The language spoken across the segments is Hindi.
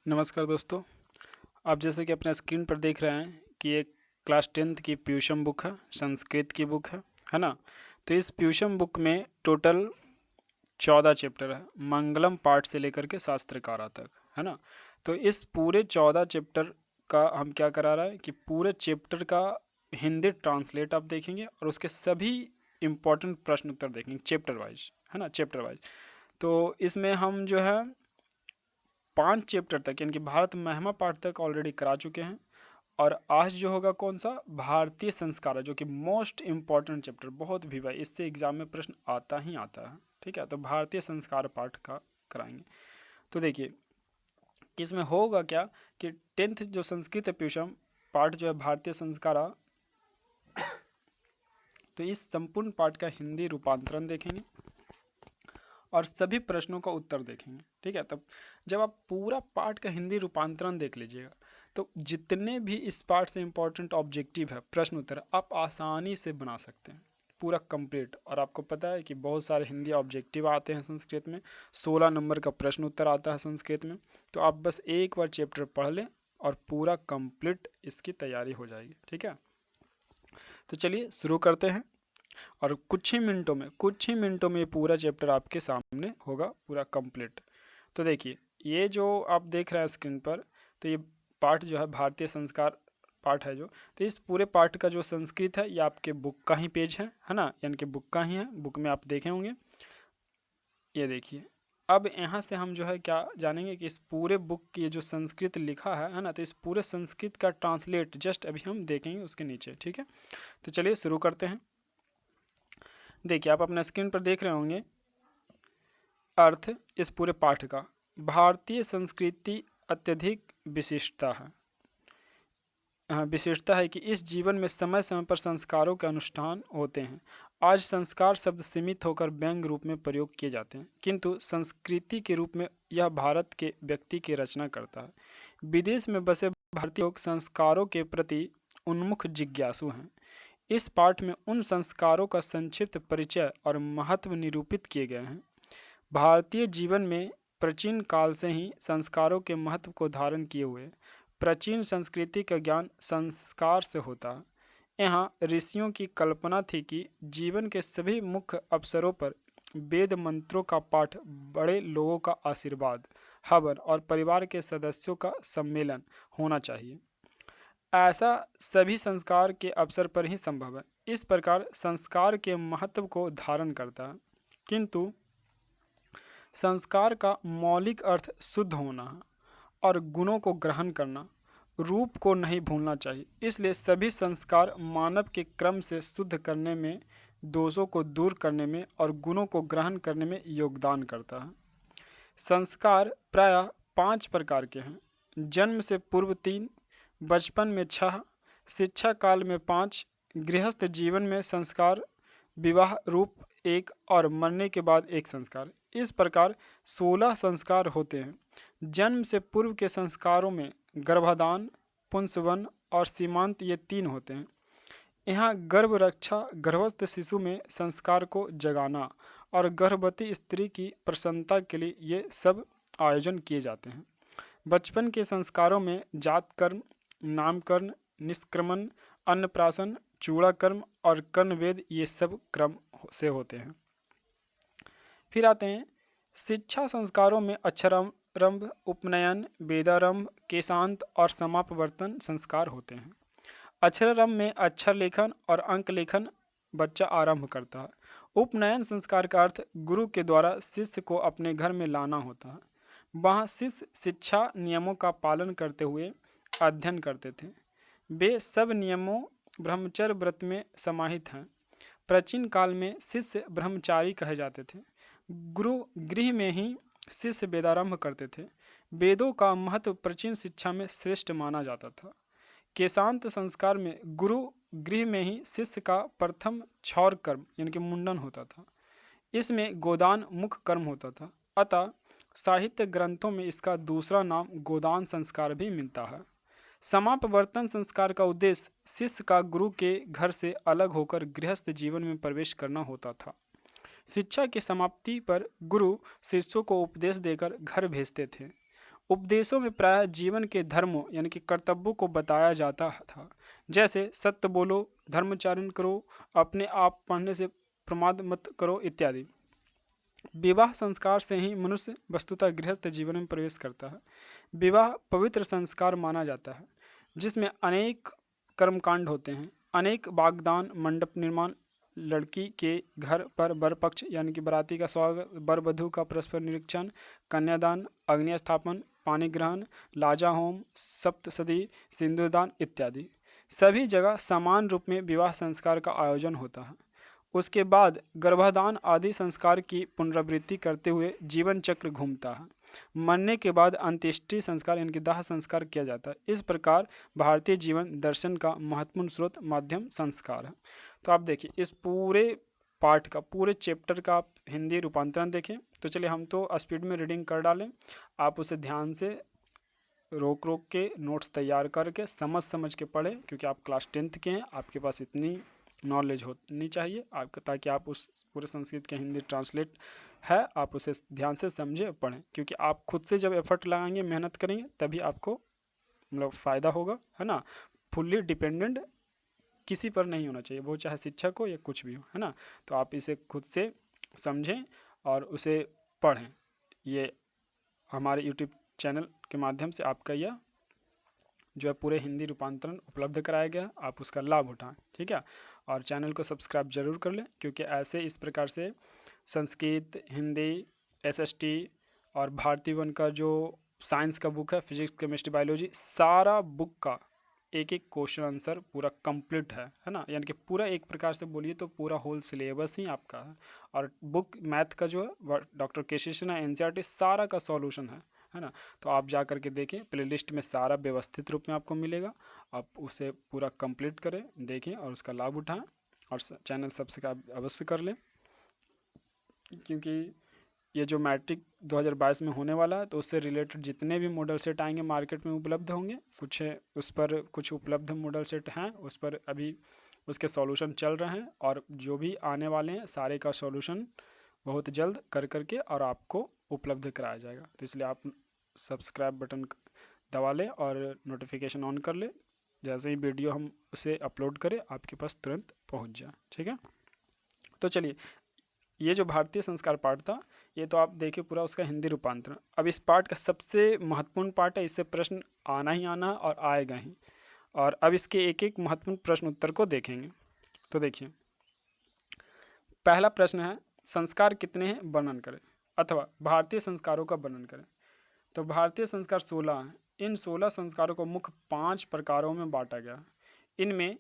नमस्कार दोस्तों। आप जैसे कि अपने स्क्रीन पर देख रहे हैं कि एक क्लास 10th की प्यूषम बुक है, संस्कृत की बुक है ना। तो इस प्यूषम बुक में टोटल 14 चैप्टर है, मंगलम पाठ से लेकर के शास्त्रकारा तक, है ना। तो इस पूरे 14 चैप्टर का हम क्या करा रहा है कि पूरे चैप्टर का हिंदी ट्रांसलेट आप देखेंगे और उसके सभी इम्पोर्टेंट प्रश्न उत्तर देखेंगे चैप्टर वाइज, है ना, चैप्टर वाइज। तो इसमें हम जो है 5 चैप्टर तक यानी कि भारत महिमा पाठ तक ऑलरेडी करा चुके हैं। और आज जो होगा कौन सा, भारतीय संस्कार, जो कि मोस्ट इम्पॉर्टेंट चैप्टर, बहुत भी भाई इससे एग्जाम में प्रश्न आता ही आता है। ठीक है, तो भारतीय संस्कार पाठ का कराएंगे। तो देखिए कि इसमें होगा क्या कि 10th जो संस्कृत है प्यूषम पाठ जो है भारतीय संस्कारा, तो इस संपूर्ण पाठ का हिंदी रूपांतरण देखेंगे और सभी प्रश्नों का उत्तर देखेंगे। ठीक है, तब जब आप पूरा पाठ का हिंदी रूपांतरण देख लीजिएगा तो जितने भी इस पाठ से इम्पोर्टेंट ऑब्जेक्टिव है, प्रश्न उत्तर, आप आसानी से बना सकते हैं पूरा कंप्लीट। और आपको पता है कि बहुत सारे हिंदी ऑब्जेक्टिव आते हैं संस्कृत में, 16 नंबर का प्रश्न उत्तर आता है संस्कृत में। तो आप बस एक बार चैप्टर पढ़ लें और पूरा कंप्लीट इसकी तैयारी हो जाएगी। ठीक है, तो चलिए शुरू करते हैं। और कुछ ही मिनटों में ये पूरा चैप्टर आपके सामने होगा पूरा कंप्लीट। तो देखिए ये जो आप देख रहे हैं स्क्रीन पर, तो ये पाठ जो है भारतीय संस्कार पाठ है जो। तो इस पूरे पाठ का जो संस्कृत है ये आपके बुक का ही पेज है ना, यानी कि बुक का ही है, बुक में आप देखे होंगे। ये देखिए अब यहाँ से हम जो है क्या जानेंगे कि इस पूरे बुक की ये जो संस्कृत लिखा है ना, तो इस पूरे संस्कृत का ट्रांसलेट जस्ट अभी हम देखेंगे उसके नीचे। ठीक है, तो चलिए शुरू करते हैं। देखिए आप अपना स्क्रीन पर देख रहे होंगे अर्थ इस पूरे पाठ का। भारतीय संस्कृति अत्यधिक विशिष्टता है। विशिष्टता है कि इस जीवन में समय समय पर संस्कारों के अनुष्ठान होते हैं। आज संस्कार शब्द सीमित होकर व्यंग्य रूप में प्रयोग किए जाते हैं, किंतु संस्कृति के रूप में यह भारत के व्यक्ति की रचना करता है। विदेश में बसे भारतीय लोग संस्कारों के प्रति उन्मुख जिज्ञासु हैं। इस पाठ में उन संस्कारों का संक्षिप्त परिचय और महत्व निरूपित किए गए हैं। भारतीय जीवन में प्राचीन काल से ही संस्कारों के महत्व को धारण किए हुए प्राचीन संस्कृति का ज्ञान संस्कार से होता है। यहाँ ऋषियों की कल्पना थी कि जीवन के सभी मुख्य अवसरों पर वेद मंत्रों का पाठ, बड़े लोगों का आशीर्वाद, हवन और परिवार के सदस्यों का सम्मेलन होना चाहिए। ऐसा सभी संस्कार के अवसर पर ही संभव है। इस प्रकार संस्कार के महत्व को धारण करता है, किंतु संस्कार का मौलिक अर्थ शुद्ध होना है और गुणों को ग्रहण करना, रूप को नहीं भूलना चाहिए। इसलिए सभी संस्कार मानव के क्रम से शुद्ध करने में, दोषों को दूर करने में और गुणों को ग्रहण करने में योगदान करता है। संस्कार प्रायः 5 प्रकार के हैं। जन्म से पूर्व 3, बचपन में 6, शिक्षा काल में 5, गृहस्थ जीवन में संस्कार, विवाह रूप 1 और मरने के बाद 1 संस्कार। इस प्रकार 16 संस्कार होते हैं। जन्म से पूर्व के संस्कारों में गर्भाधान, पुंसवन और सीमांत ये 3 होते हैं। यहाँ गर्भ रक्षा, गर्भस्थ शिशु में संस्कार को जगाना और गर्भवती स्त्री की प्रसन्नता के लिए ये सब आयोजन किए जाते हैं। बचपन के संस्कारों में जात कर्म, नामकरण, निष्क्रमण, अन्नप्राशन, चूड़ा कर्म और कर्णवेद ये सब क्रम से होते हैं। फिर आते हैं शिक्षा संस्कारों में अक्षरारंभ, उपनयन, वेदारंभ, केशांत और समापवर्तन संस्कार होते हैं। अक्षरारंभ में अक्षर लेखन और अंक लेखन बच्चा आरंभ करता है। उपनयन संस्कार का अर्थ गुरु के द्वारा शिष्य को अपने घर में लाना होता है। वहाँ शिष्य शिक्षा नियमों का पालन करते हुए अध्ययन करते थे। वे सब नियमों ब्रह्मचर्य व्रत में समाहित हैं। प्राचीन काल में शिष्य ब्रह्मचारी कहे जाते थे। गुरु गृह में ही शिष्य वेदारंभ करते थे। वेदों का महत्व प्राचीन शिक्षा में श्रेष्ठ माना जाता था। केशांत संस्कार में गुरु गृह में ही शिष्य का प्रथम क्षौर कर्म यानी कि मुंडन होता था। इसमें गोदान मुख्य कर्म होता था, अतः साहित्य ग्रंथों में इसका दूसरा नाम गोदान संस्कार भी मिलता है। समापवर्तन संस्कार का उद्देश्य शिष्य का गुरु के घर से अलग होकर गृहस्थ जीवन में प्रवेश करना होता था। शिक्षा की समाप्ति पर गुरु शिष्यों को उपदेश देकर घर भेजते थे। उपदेशों में प्रायः जीवन के धर्मों यानी कि कर्तव्यों को बताया जाता था, जैसे सत्य बोलो, धर्माचरण करो, अपने आप पढ़ने से प्रमाद मत करो इत्यादि। विवाह संस्कार से ही मनुष्य वस्तुतः गृहस्थ जीवन में प्रवेश करता है। विवाह पवित्र संस्कार माना जाता है, जिसमें अनेक कर्मकांड होते हैं। अनेक वागदान, मंडप निर्माण, लड़की के घर पर वर पक्ष यानी कि बाराती का स्वागत, वर वधू का परस्पर निरीक्षण, कन्यादान, अग्नि स्थापन, पानी ग्रहण, लाजा होम, सप्तसदी, सिंदूरदान इत्यादि सभी जगह समान रूप में विवाह संस्कार का आयोजन होता है। उसके बाद गर्भाधान आदि संस्कार की पुनरावृत्ति करते हुए जीवन चक्र घूमता है। मरने के बाद अंत्येष्टि संस्कार यानी कि दाह संस्कार किया जाता है। इस प्रकार भारतीय जीवन दर्शन का महत्वपूर्ण स्रोत माध्यम संस्कार है। तो आप देखिए इस पूरे पाठ का, पूरे चैप्टर का आप हिंदी रूपांतरण देखें। तो चलिए हम तो स्पीड में रीडिंग कर डालें, आप उसे ध्यान से रोक रोक के नोट्स तैयार करके समझ के पढ़ें, क्योंकि आप क्लास 10th के हैं, आपके पास इतनी नॉलेज होनी चाहिए आपका, ताकि आप उस पूरे संस्कृत के हिंदी ट्रांसलेट है आप उसे ध्यान से समझें पढ़ें। क्योंकि आप खुद से जब एफर्ट लगाएंगे, मेहनत करेंगे, तभी आपको मतलब फ़ायदा होगा, है ना। फुल्ली डिपेंडेंट किसी पर नहीं होना चाहिए, वो चाहे शिक्षक हो या कुछ भी हो, है ना। तो आप इसे खुद से समझें और उसे पढ़ें। ये हमारे यूट्यूब चैनल के माध्यम से आपका यह जो है पूरे हिंदी रूपांतरण उपलब्ध कराया गया, आप उसका लाभ उठाएं, ठीक है। और चैनल को सब्सक्राइब जरूर कर लें, क्योंकि ऐसे इस प्रकार से संस्कृत, हिंदी, एसएसटी और भारतीय वन का जो साइंस का बुक है, फिजिक्स, केमिस्ट्री, बायोलॉजी, सारा बुक का एक एक क्वेश्चन आंसर पूरा कंप्लीट है ना। यानी कि पूरा एक प्रकार से बोलिए तो पूरा होल सिलेबस ही आपका है। और बुक मैथ का जो है डॉक्टर केशेशन है, एनसीईआरटी सारा का सॉल्यूशन है ना। तो आप जा करके देखें, प्लेलिस्ट में सारा व्यवस्थित रूप में आपको मिलेगा। आप उसे पूरा कंप्लीट करें, देखें और उसका लाभ उठाएं। और चैनल सब्सक्राइब अवश्य कर लें, क्योंकि ये जो मैट्रिक 2022 में होने वाला है, तो उससे रिलेटेड जितने भी मॉडल सेट आएंगे मार्केट में उपलब्ध होंगे। कुछ उस पर कुछ उपलब्ध मॉडल सेट हैं, उस पर अभी उसके सॉल्यूशन चल रहे हैं, और जो भी आने वाले हैं सारे का सॉल्यूशन बहुत जल्द कर करके और आपको उपलब्ध कराया जाएगा। तो इसलिए आप सब्सक्राइब बटन दबा लें और नोटिफिकेशन ऑन कर लें। जैसे ही वीडियो हम उसे अपलोड करें आपके पास तुरंत पहुंच जाए, ठीक है। तो चलिए, ये जो भारतीय संस्कार पाठ था, ये तो आप देखिए पूरा उसका हिंदी रूपांतरण। अब इस पाठ का सबसे महत्वपूर्ण पाठ है, इससे प्रश्न आना ही आना और आएगा ही। और अब इसके एक एक महत्वपूर्ण प्रश्न उत्तर को देखेंगे। तो देखिए, पहला प्रश्न है, संस्कार कितने हैं वर्णन करें, अथवा भारतीय संस्कारों का वर्णन करें। तो भारतीय संस्कार 16 हैं। इन 16 संस्कारों को मुख्य 5 प्रकारों में बांटा गया। इनमें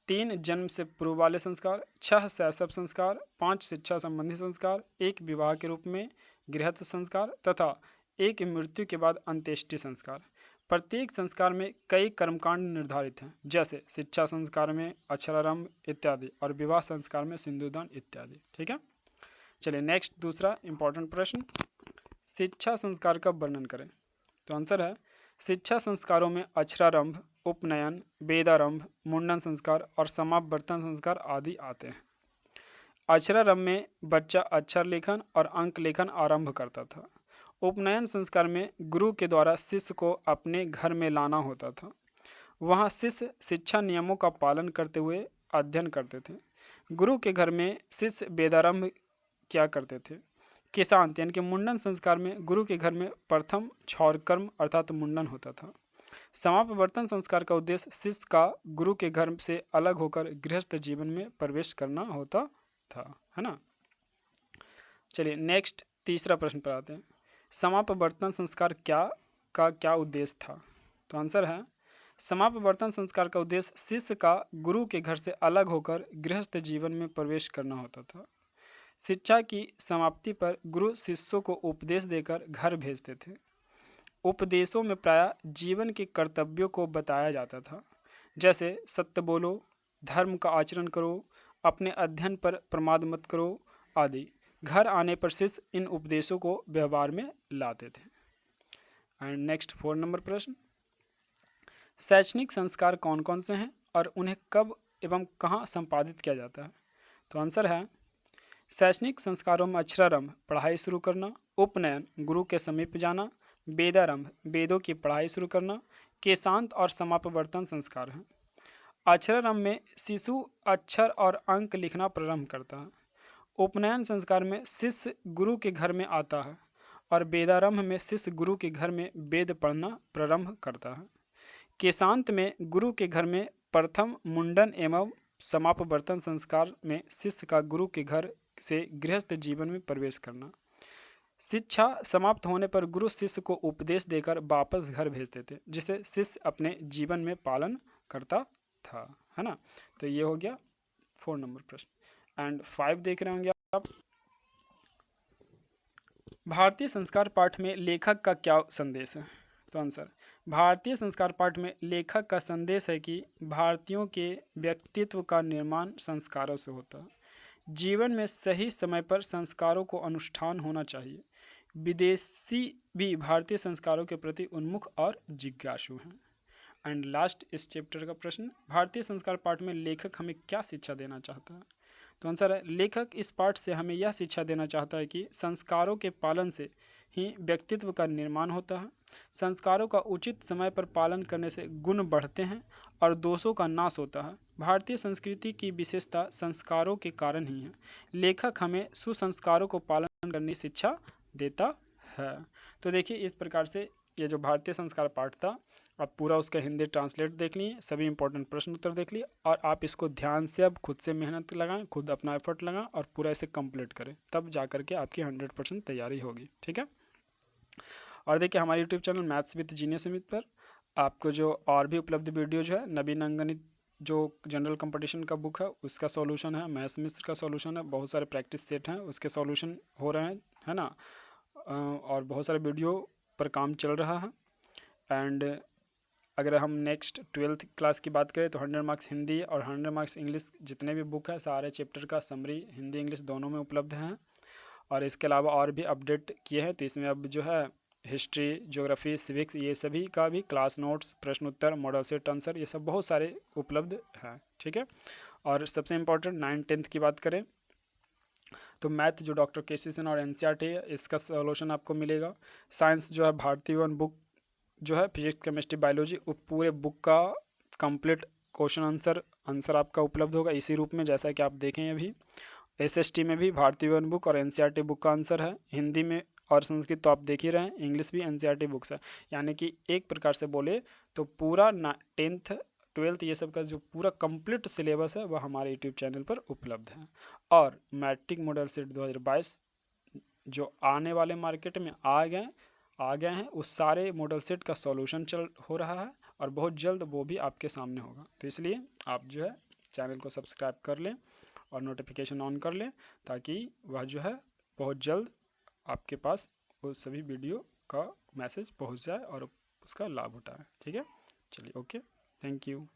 3 जन्म से पूर्व वाले संस्कार, 6 शैशव संस्कार, 5 शिक्षा संबंधी संस्कार, 1 विवाह के रूप में गृहस्थ संस्कार तथा 1 मृत्यु के बाद अंत्येष्टि संस्कार। प्रत्येक संस्कार में कई कर्मकांड निर्धारित हैं, जैसे शिक्षा संस्कार में अक्षरारंभ इत्यादि, और विवाह संस्कार में सिंदूरदान इत्यादि, ठीक है। चलिए नेक्स्ट, दूसरा इंपॉर्टेंट प्रश्न, शिक्षा संस्कार का वर्णन करें। तो आंसर है, शिक्षा संस्कारों में अक्षरारंभ, उपनयन, वेदारंभ, मुंडन संस्कार और समावर्तन संस्कार आदि आते हैं। अक्षरारंभ में बच्चा अक्षर लेखन और अंक लेखन आरंभ करता था। उपनयन संस्कार में गुरु के द्वारा शिष्य को अपने घर में लाना होता था। वहाँ शिष्य शिक्षा नियमों का पालन करते हुए अध्ययन करते थे। गुरु के घर में शिष्य वेदारंभ क्या करते थे। केशांत यानी कि मुंडन संस्कार में गुरु के घर में प्रथम क्षौर कर्म अर्थात मुंडन होता था। समापवर्तन संस्कार का उद्देश्य शिष्य का गुरु के घर से अलग होकर गृहस्थ जीवन में प्रवेश करना होता था, है ना। चलिए नेक्स्ट, तीसरा प्रश्न पर आते हैं, समापवर्तन संस्कार क्या उद्देश्य था। तो आंसर है, समापवर्तन संस्कार का उद्देश्य शिष्य का गुरु के घर से अलग होकर गृहस्थ जीवन में प्रवेश करना होता था। शिक्षा की समाप्ति पर गुरु शिष्यों को उपदेश देकर घर भेजते थे। उपदेशों में प्रायः जीवन के कर्तव्यों को बताया जाता था, जैसे सत्य बोलो, धर्म का आचरण करो, अपने अध्ययन पर प्रमाद मत करो आदि। घर आने पर शिष्य इन उपदेशों को व्यवहार में लाते थे। एंड नेक्स्ट 4 नंबर प्रश्न, शैक्षणिक संस्कार कौन कौन से हैं और उन्हें कब एवं कहाँ संपादित किया जाता है। तो आंसर है, शैक्षणिक संस्कारों में अक्षरारंभ पढ़ाई शुरू करना, उपनयन गुरु के समीप जाना, वेदारंभ वेदों की पढ़ाई शुरू करना। केशांत और समापवर्तन संस्कार है। अक्षरारंभ में शिशु अक्षर और अंक लिखना प्रारंभ करता है। उपनयन संस्कार में शिष्य गुरु के घर में आता है और वेदारंभ में शिष्य गुरु के घर में वेद पढ़ना प्रारंभ करता है। केशांत में गुरु के घर में प्रथम मुंडन एवं समापवर्तन संस्कार में शिष्य का गुरु के घर से गृहस्थ जीवन में प्रवेश करना। शिक्षा समाप्त होने पर गुरु शिष्य को उपदेश देकर वापस घर भेजते थे, जिसे शिष्य अपने जीवन में पालन करता था, है ना। तो ये हो गया 4 नंबर प्रश्न। एंड 5 देख रहे होंगे आप। भारतीय संस्कार पाठ में लेखक का क्या संदेश है? तो आंसर, भारतीय संस्कार पाठ में लेखक का संदेश है कि भारतीयों के व्यक्तित्व का निर्माण संस्कारों से होता है। जीवन में सही समय पर संस्कारों को अनुष्ठान होना चाहिए। विदेशी भी भारतीय संस्कारों के प्रति उन्मुख और जिज्ञासु हैं। एंड लास्ट इस चैप्टर का प्रश्न, भारतीय संस्कार पाठ में लेखक हमें क्या शिक्षा देना चाहता है? तो आंसर है, लेखक इस पाठ से हमें यह शिक्षा देना चाहता है कि संस्कारों के पालन से ही व्यक्तित्व का निर्माण होता है। संस्कारों का उचित समय पर पालन करने से गुण बढ़ते हैं और दोषों का नाश होता है। भारतीय संस्कृति की विशेषता संस्कारों के कारण ही है। लेखक हमें सुसंस्कारों को पालन करने की शिक्षा देता है। तो देखिए, इस प्रकार से ये जो भारतीय संस्कार पाठ था, आप पूरा उसका हिंदी ट्रांसलेट देख लिए, सभी इंपॉर्टेंट प्रश्न उत्तर देख लिए, और आप इसको ध्यान से अब खुद से मेहनत लगाएं, खुद अपना एफर्ट लगाएं और पूरा इसे कंप्लीट करें, तब जा करके आपकी 100% तैयारी होगी। ठीक है। और देखिए, हमारे YouTube channel maths with genius Amit पर आपको जो और भी उपलब्ध वीडियो जो है, नवीन अंगणित जो जनरल कंपटीशन का बुक है उसका सॉल्यूशन है, मैथ्स मिस्र का सॉल्यूशन है, बहुत सारे प्रैक्टिस सेट हैं उसके सॉल्यूशन हो रहे हैं, है ना। और बहुत सारे वीडियो पर काम चल रहा है। एंड अगर हम नेक्स्ट 12th क्लास की बात करें तो 100 मार्क्स हिंदी और 100 मार्क्स इंग्लिश जितने भी बुक है सारे चैप्टर का समरी हिंदी इंग्लिश दोनों में उपलब्ध हैं। और इसके अलावा और भी अपडेट किए हैं, तो इसमें अब जो है हिस्ट्री, ज्योग्राफी, सिविक्स, ये सभी का भी क्लास नोट्स, प्रश्न उत्तर, मॉडल सेट आंसर, ये सब बहुत सारे उपलब्ध हैं। ठीक है। और सबसे इम्पोर्टेंट 9th-10th की बात करें तो मैथ जो डॉक्टर के सी सेन और एनसीईआरटी है इसका सॉल्यूशन आपको मिलेगा। साइंस जो है भारतीय वन बुक जो है, फिजिक्स केमिस्ट्री बायोलॉजी, वो पूरे बुक का कंप्लीट क्वेश्चन आंसर आपका उपलब्ध होगा इसी रूप में, जैसा कि आप देखें अभी। एसएसटी में भी भारतीय वन बुक और एनसीईआरटी बुक का आंसर है। हिंदी में और संस्कृत तो आप देख ही रहे हैं, इंग्लिश भी एनसीईआरटी बुक्स है। यानी कि एक प्रकार से बोले तो पूरा 10th 12th ये सब का जो पूरा कंप्लीट सिलेबस है वह हमारे यूट्यूब चैनल पर उपलब्ध है। और मैट्रिक मॉडल सेट 2022 जो आने वाले मार्केट में आ गए हैं, उस सारे मॉडल सेट का सॉल्यूशन हो रहा है और बहुत जल्द वो भी आपके सामने होगा। तो इसलिए आप जो है चैनल को सब्सक्राइब कर लें और नोटिफिकेशन ऑन कर लें, ताकि वह जो है बहुत जल्द आपके पास वो सभी वीडियो का मैसेज पहुंच जाए और उसका लाभ उठाएं। ठीक है, चलिए, ओके, थैंक यू।